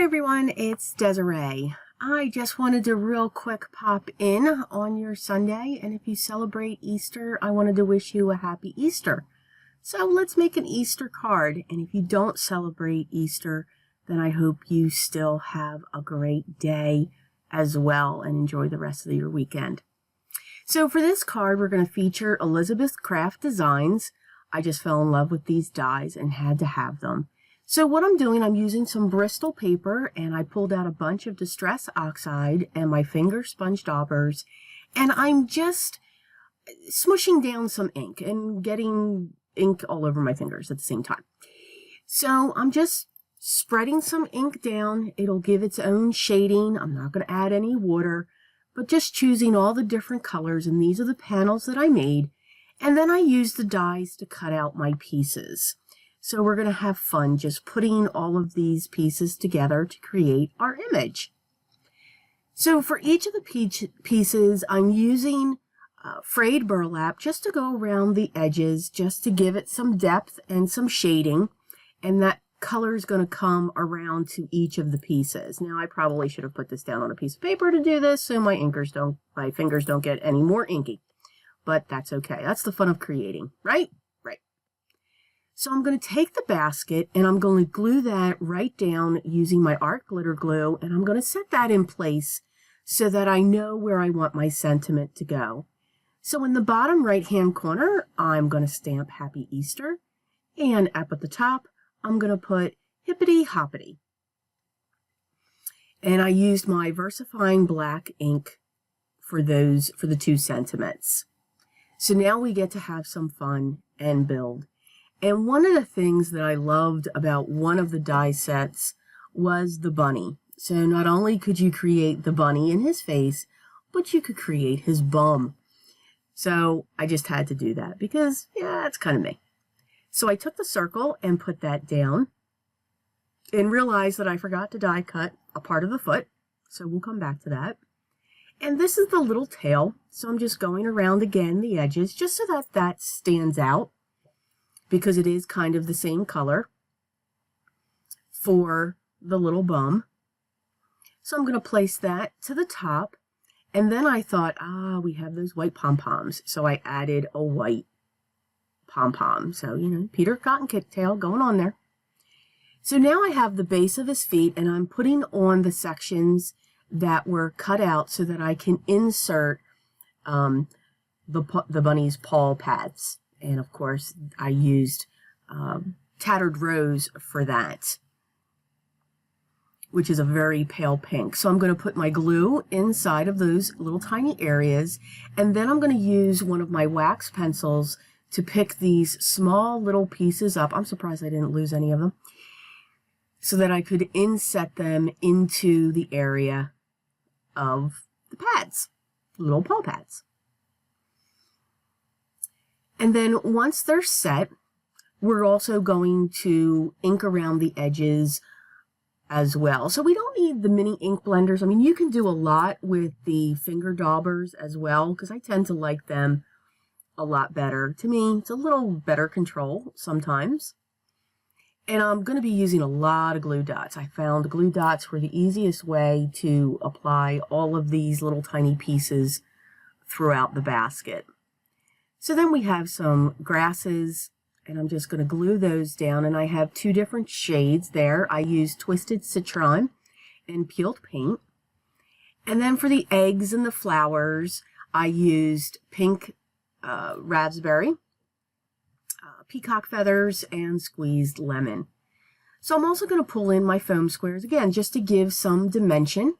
Hi everyone, it's Desiree. I just wanted to real quick pop in on your Sunday, and if you celebrate Easter, I wanted to wish you a happy Easter. So let's make an Easter card, and if you don't celebrate Easter, then I hope you still have a great day as well and enjoy the rest of your weekend. So for this card, we're going to feature Elizabeth Craft Designs. I just fell in love with these dies and had to have them. So what I'm doing, I'm using some Bristol paper, and I pulled out a bunch of Distress Oxide and my finger sponge daubers, and I'm just smushing down some ink and getting ink all over my fingers at the same time. So I'm just spreading some ink down. It'll give its own shading. I'm not going to add any water, but just choosing all the different colors, and these are the panels that I made. And then I used the dies to cut out my pieces. So we're going to have fun just putting all of these pieces together to create our image. So for each of the pieces, I'm using frayed burlap just to go around the edges, just to give it some depth and some shading. And that color is going to come around to each of the pieces. Now I probably should have put this down on a piece of paper to do this so my fingers don't get any more inky. But that's okay. That's the fun of creating, right? So I'm going to take the basket and I'm going to glue that right down using my art glitter glue, and I'm going to set that in place so that I know where I want my sentiment to go. So in the bottom right hand corner, I'm going to stamp Happy Easter, and up at the top, I'm going to put Hippity Hoppity. And I used my VersaFine black ink for the two sentiments. So now we get to have some fun and build. And one of the things that I loved about one of the die sets was the bunny. So not only could you create the bunny in his face, but you could create his bum. So I just had to do that because, yeah, it's kind of me. So I took the circle and put that down and realized that I forgot to die cut a part of the foot. So we'll come back to that. And this is the little tail. So I'm just going around again the edges just so that that stands out, because it is kind of the same color for the little bum. So I'm going to place that to the top. And then I thought, we have those white pom-poms. So I added a white pom-pom. So, you know, Peter Cottontail going on there. So now I have the base of his feet, and I'm putting on the sections that were cut out so that I can insert the bunny's paw pads. And of course, I used Tattered Rose for that, which is a very pale pink. So I'm going to put my glue inside of those little tiny areas, and then I'm going to use one of my wax pencils to pick these small little pieces up. I'm surprised I didn't lose any of them, so that I could inset them into the area of the pads, little paw pads. And then once they're set, we're also going to ink around the edges as well. So we don't need the mini ink blenders. I mean, you can do a lot with the finger daubers as well, because I tend to like them a lot better. To me, it's a little better control sometimes. And I'm going to be using a lot of glue dots. I found glue dots were the easiest way to apply all of these little tiny pieces throughout the basket. So then we have some grasses, and I'm just going to glue those down, and I have two different shades there. I used Twisted Citron and Peeled Paint. And then for the eggs and the flowers, I used Pink Raspberry, Peacock Feathers, and Squeezed Lemon. So I'm also going to pull in my foam squares, again, just to give some dimension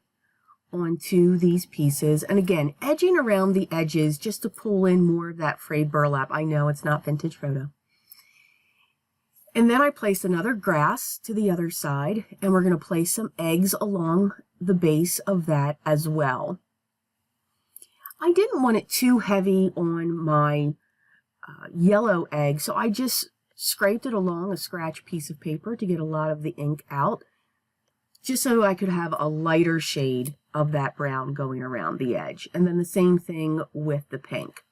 onto these pieces, and again edging around the edges just to pull in more of that frayed burlap. I know it's not vintage photo. And then I placed another grass to the other side, and we're going to place some eggs along the base of that as well. I didn't want it too heavy on my yellow egg, so I just scraped it along a scratch piece of paper to get a lot of the ink out, just so I could have a lighter shade of that brown going around the edge. And then the same thing with the pink.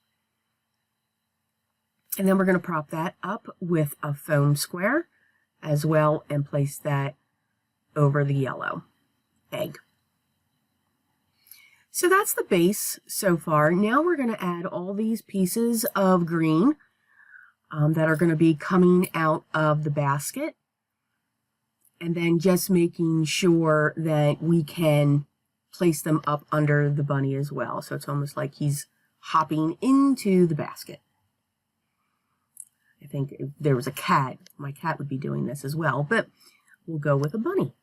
And then we're going to prop that up with a foam square as well and place that over the yellow egg. So that's the base so far. Now we're going to add all these pieces of green that are going to be coming out of the basket. And then just making sure that we can place them up under the bunny as well. So it's almost like he's hopping into the basket. I think if there was a cat, my cat would be doing this as well, but we'll go with a bunny.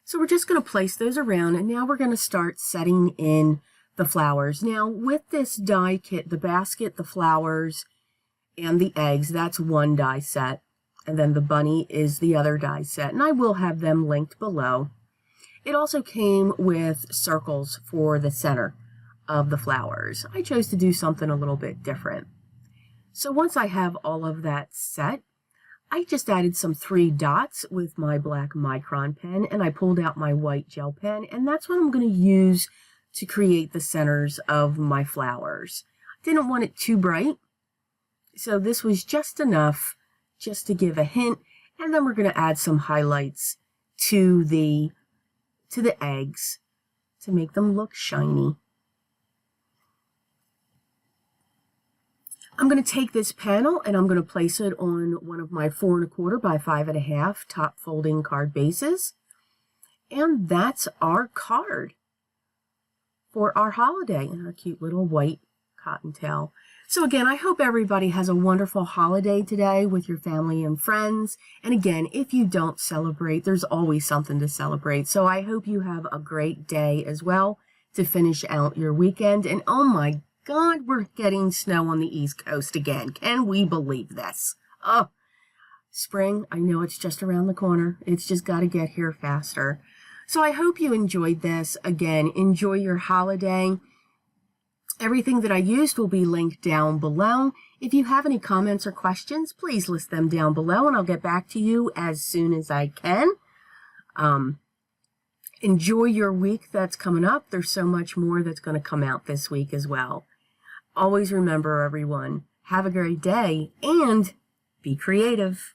So we're just going to place those around, and now we're going to start setting in the flowers. Now with this die kit, the basket, the flowers, and the eggs, that's one die set. And then the bunny is the other die set, and I will have them linked below. It also came with circles for the center of the flowers. I chose to do something a little bit different. So once I have all of that set, I just added some 3 dots with my black micron pen, and I pulled out my white gel pen, and that's what I'm going to use to create the centers of my flowers. I didn't want it too bright, so this was just enough just to give a hint, and then we're going to add some highlights to the eggs to make them look shiny. I'm going to take this panel and I'm going to place it on one of my 4 1/4 by 5 1/2 top folding card bases. And that's our card for our holiday and our cute little white cottontail. So again, I hope everybody has a wonderful holiday today with your family and friends. And again, if you don't celebrate, there's always something to celebrate. So I hope you have a great day as well to finish out your weekend. And oh my God, we're getting snow on the East Coast again. Can we believe this? Oh, spring, I know it's just around the corner. It's just got to get here faster. So I hope you enjoyed this. Again, enjoy your holiday. Everything that I used will be linked down below. If you have any comments or questions, please list them down below and I'll get back to you as soon as I can. Enjoy your week that's coming up. There's so much more that's going to come out this week as well. Always remember, everyone, have a great day and be creative.